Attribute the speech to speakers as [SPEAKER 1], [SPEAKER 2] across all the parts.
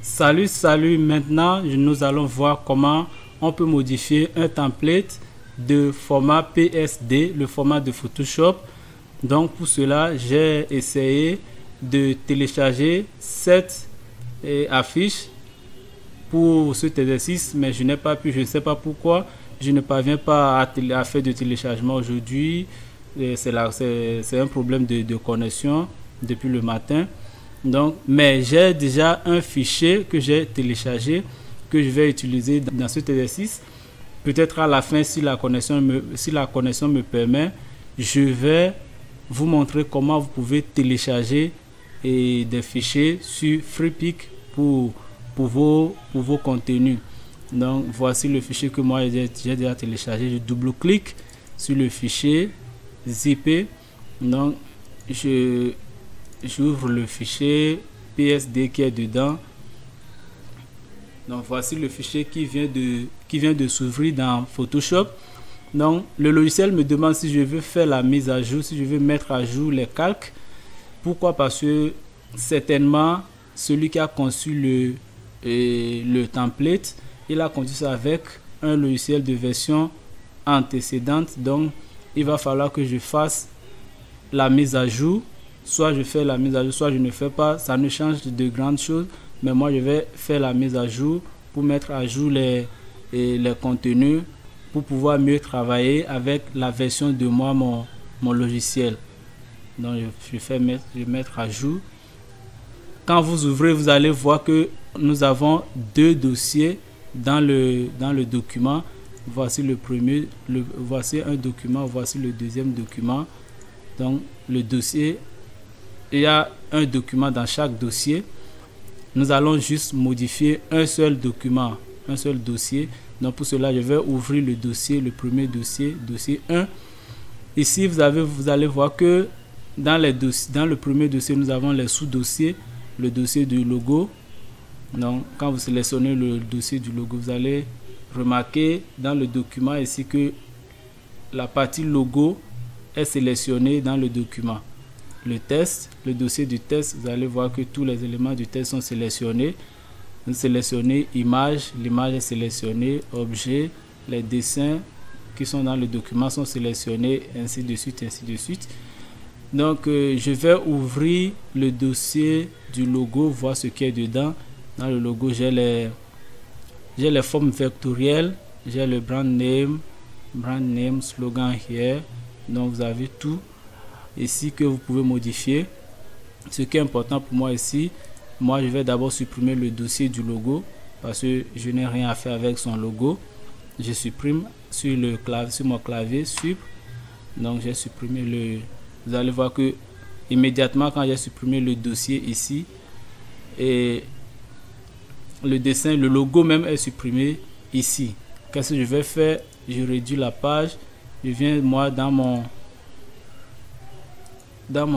[SPEAKER 1] Salut, maintenant nous allons voir comment on peut modifier un template de format PSD, le format de Photoshop. Donc pour cela, j'ai essayé de télécharger cette affiche pour cet exercice, mais je n'ai pas pu, je ne sais pas pourquoi, je ne parviens pas à faire de téléchargement aujourd'hui. C'est un problème de connexion depuis le matin. Donc, mais j'ai déjà un fichier que j'ai téléchargé que je vais utiliser dans cet exercice. Peut-être à la fin, si la connexion me permet, je vais vous montrer comment vous pouvez télécharger des fichiers sur Freepik pour vos contenus. Donc voici le fichier que moi j'ai déjà téléchargé. Je double-clique sur le fichier zippé. Donc j'ouvre le fichier PSD qui est dedans. Donc voici le fichier qui vient de s'ouvrir dans Photoshop. Donc le logiciel me demande si je veux faire la mise à jour, si je veux mettre à jour les calques. Pourquoi? Parce que certainement celui qui a conçu le template, il a conçu ça avec un logiciel de version antécédente. Donc il va falloir que je fasse la mise à jour. Soit je fais la mise à jour, soit je ne fais pas. Ça ne change de grandes choses, mais moi je vais faire la mise à jour pour mettre à jour les contenus, pour pouvoir mieux travailler avec la version de mon logiciel. Donc je vais mettre à jour. Quand vous ouvrez, vous allez voir que nous avons deux dossiers dans le document. Voici le premier, voici un document, voici le deuxième document. Donc le dossier, il y a un document dans chaque dossier. Nous allons juste modifier un seul document, un seul dossier. Donc pour cela, je vais ouvrir le dossier, le premier dossier, dossier 1. Ici, vous allez voir que dans le premier dossier, nous avons les sous-dossiers, le dossier du logo. Donc quand vous sélectionnez le dossier du logo, vous allez remarquer dans le document ici que la partie logo est sélectionnée dans le document. Le test, le dossier du test, vous allez voir que tous les éléments du test sont sélectionnés. Vous sélectionnez image, l'image est sélectionnée, objet, les dessins qui sont dans le document sont sélectionnés, ainsi de suite, ainsi de suite. Donc je vais ouvrir le dossier du logo, voir ce qui est dedans. Dans le logo, j'ai les formes vectorielles, j'ai le brand name, slogan here. Donc vous avez tout ici que vous pouvez modifier. Ce qui est important pour moi ici, moi je vais d'abord supprimer le dossier du logo parce que je n'ai rien à faire avec son logo. Je supprime sur mon clavier sup. Donc j'ai supprimé vous allez voir que immédiatement quand j'ai supprimé le dossier ici, et le dessin, le logo même est supprimé ici. Qu'est-ce que je vais faire? Je réduis la page. Je viens moi dans mon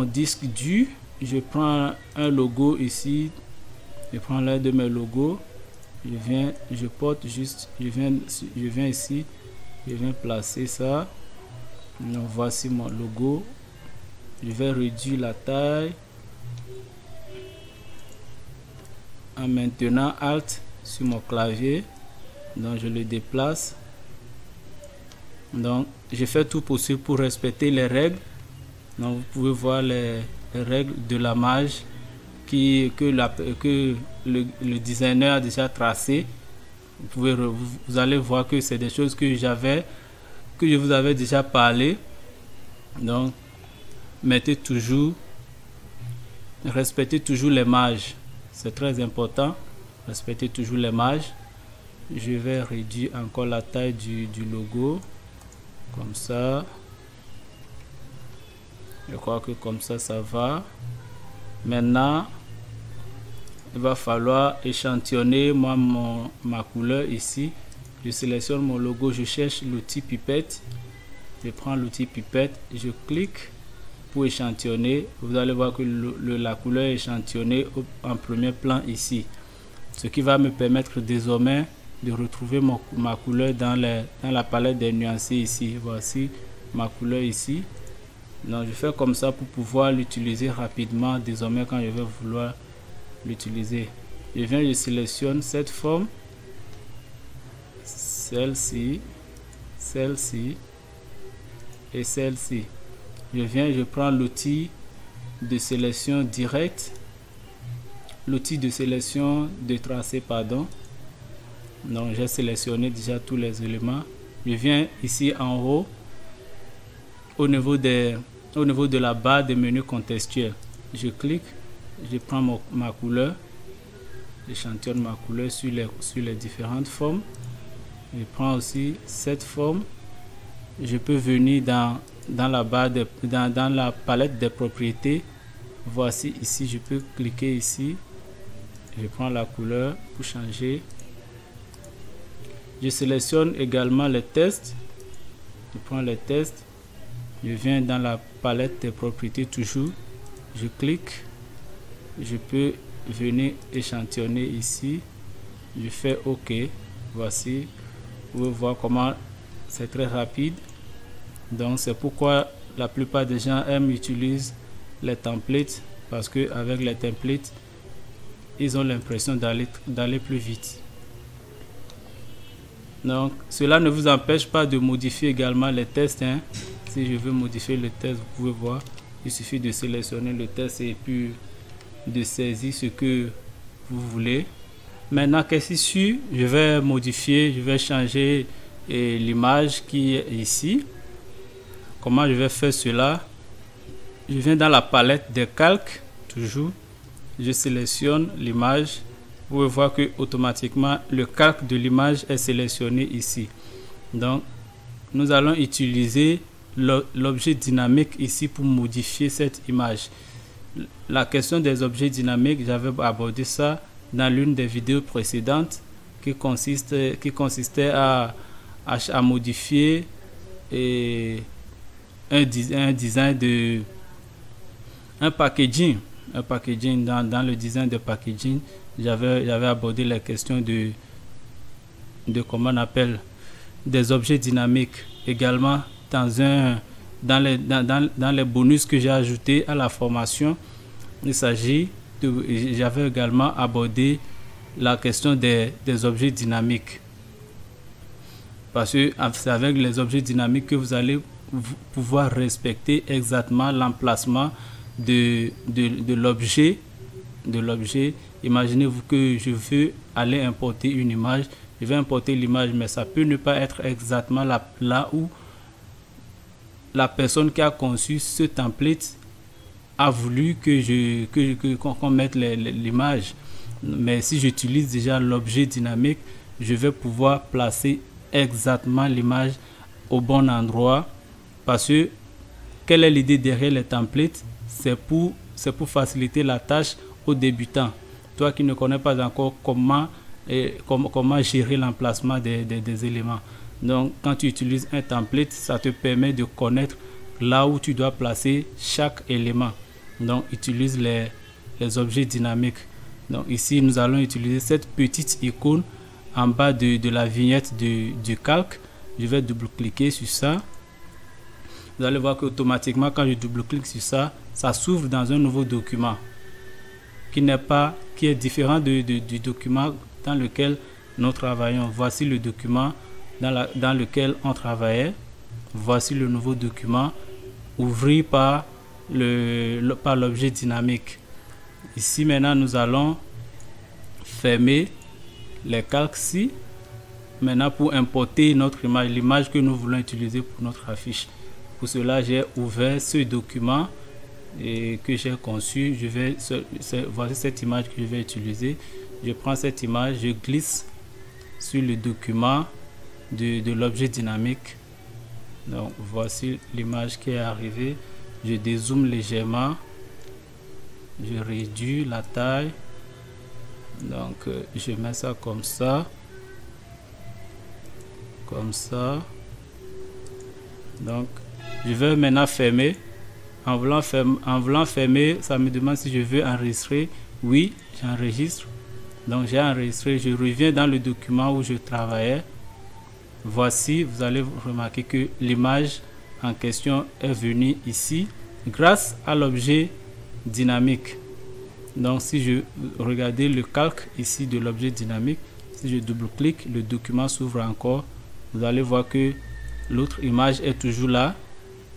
[SPEAKER 1] disque dur, je prends un logo ici, je prends l'un de mes logos, je viens ici, je viens placer ça. Donc voici mon logo. Je vais réduire la taille en maintenant Alt sur mon clavier. Donc je le déplace. Donc je fais tout possible pour respecter les règles. Donc vous pouvez voir les règles de la marge que le designer a déjà tracé. Vous allez voir que c'est des choses que je vous avais déjà parlé. Donc respectez toujours les marges, c'est très important. Respectez toujours les marges. Je vais réduire encore la taille du logo comme ça. Je crois que comme ça va. Maintenant il va falloir échantillonner ma couleur ici. Je sélectionne mon logo, je cherche l'outil pipette, je prends l'outil pipette, je clique pour échantillonner. Vous allez voir que la couleur est échantillonnée en premier plan ici, ce qui va me permettre désormais de retrouver ma couleur dans la palette des nuancés ici. Voici ma couleur ici. Donc je fais comme ça pour pouvoir l'utiliser rapidement désormais quand je vais vouloir l'utiliser. Je viens, je sélectionne cette forme, celle-ci, celle-ci et celle-ci. Je viens, je prends l'outil de sélection directe, l'outil de sélection de tracé, pardon. Donc j'ai sélectionné déjà tous les éléments. Je viens ici en haut au niveau de la barre des menus contextuels. Je clique, je prends ma couleur, j'échantillonne ma couleur sur les différentes formes. Je prends aussi cette forme. Je peux venir dans la barre dans la palette des propriétés. Voici ici, je peux cliquer ici. Je prends la couleur pour changer. Je sélectionne également les tests. Je prends les tests. Je viens dans la palette des propriétés toujours. Je clique. Je peux venir échantillonner ici. Je fais OK. Voici. Vous pouvez voir comment c'est très rapide. Donc c'est pourquoi la plupart des gens utilisent les templates, parce que avec les templates ils ont l'impression d'aller plus vite. Donc cela ne vous empêche pas de modifier également les tests, hein. Si je veux modifier le test, vous pouvez voir, il suffit de sélectionner le test et puis de saisir ce que vous voulez. Maintenant qu'ici je vais modifier, je vais changer l'image qui est ici. Comment je vais faire cela? Je viens dans la palette des calques, toujours, je sélectionne l'image. Vous pouvez voir que automatiquement le calque de l'image est sélectionné ici. Donc nous allons utiliser l'objet dynamique ici pour modifier cette image. La question des objets dynamiques, j'avais abordé ça dans l'une des vidéos précédentes, qui consistait à modifier un design de un packaging dans le design de packaging. J'avais abordé la question de comment on appelle des objets dynamiques. Également dans les bonus que j'ai ajouté à la formation, j'avais également abordé la question des objets dynamiques, parce que c'est avec les objets dynamiques que vous allez pouvoir respecter exactement l'emplacement de l'objet. Imaginez-vous que je veux aller importer une image, je vais importer l'image, mais ça peut ne pas être exactement là où la personne qui a conçu ce template a voulu qu'on mette l'image. Mais si j'utilise déjà l'objet dynamique, je vais pouvoir placer exactement l'image au bon endroit, parce que quelle est l'idée derrière les templates? C'est pour faciliter la tâche aux débutants. Toi qui ne connais pas encore comment gérer l'emplacement des éléments. Donc quand tu utilises un template, ça te permet de connaître là où tu dois placer chaque élément. Donc utilise les objets dynamiques. Donc ici nous allons utiliser cette petite icône en bas de la vignette du calque. Je vais double-cliquer sur ça. Vous allez voir qu'automatiquement quand je double-clique sur ça, ça s'ouvre dans un nouveau document qui est différent du document dans lequel nous travaillons. Voici le document dans lequel on travaillait. Voici le nouveau document ouvert par l'objet dynamique. Ici maintenant nous allons fermer les calques-ci. Maintenant pour importer notre image, l'image que nous voulons utiliser pour notre affiche. Pour cela j'ai ouvert ce document que j'ai conçu. Voici cette image que je vais utiliser. Je prends cette image, je glisse sur le document de l'objet dynamique. Donc voici l'image qui est arrivée. Je dézoome légèrement, je réduis la taille, donc je mets ça comme ça, donc je vais maintenant fermer. En voulant fermer, ça me demande si je veux enregistrer. Oui, j'enregistre. Donc j'ai enregistré, je reviens dans le document où je travaillais. Voici, vous allez remarquer que l'image en question est venue ici grâce à l'objet dynamique. Donc si je regarde le calque ici de l'objet dynamique, si je double-clique, le document s'ouvre encore. Vous allez voir que l'autre image est toujours là.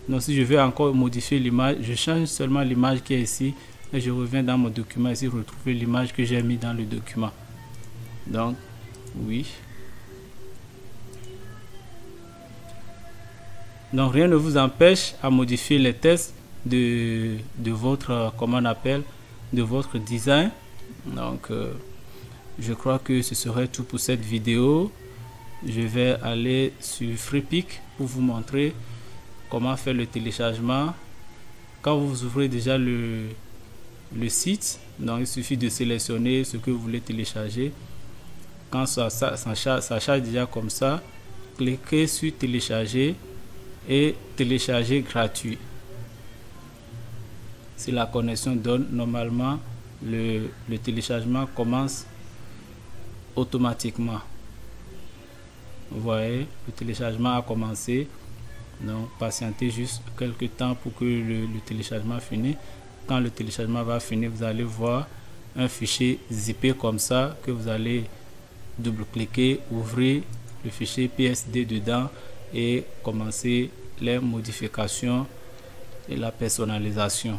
[SPEAKER 1] Donc si je veux encore modifier l'image, je change seulement l'image qui est ici et je reviens dans mon document ici, retrouver l'image que j'ai mis dans le document. Donc oui. Donc rien ne vous empêche à modifier les textes de votre, comment on appelle, de votre design. Donc je crois que ce serait tout pour cette vidéo. Je vais aller sur Freepik pour vous montrer comment faire le téléchargement. Quand vous ouvrez déjà le site, donc il suffit de sélectionner ce que vous voulez télécharger. Quand ça charge déjà comme ça, cliquez sur télécharger et télécharger gratuit. Si la connexion donne, normalement le téléchargement commence automatiquement. Vous voyez, le téléchargement a commencé. Donc patientez juste quelques temps pour que le téléchargement finisse. Quand le téléchargement va finir, vous allez voir un fichier zippé comme ça que vous allez double-cliquer, ouvrir le fichier PSD dedans et commencer les modifications et la personnalisation.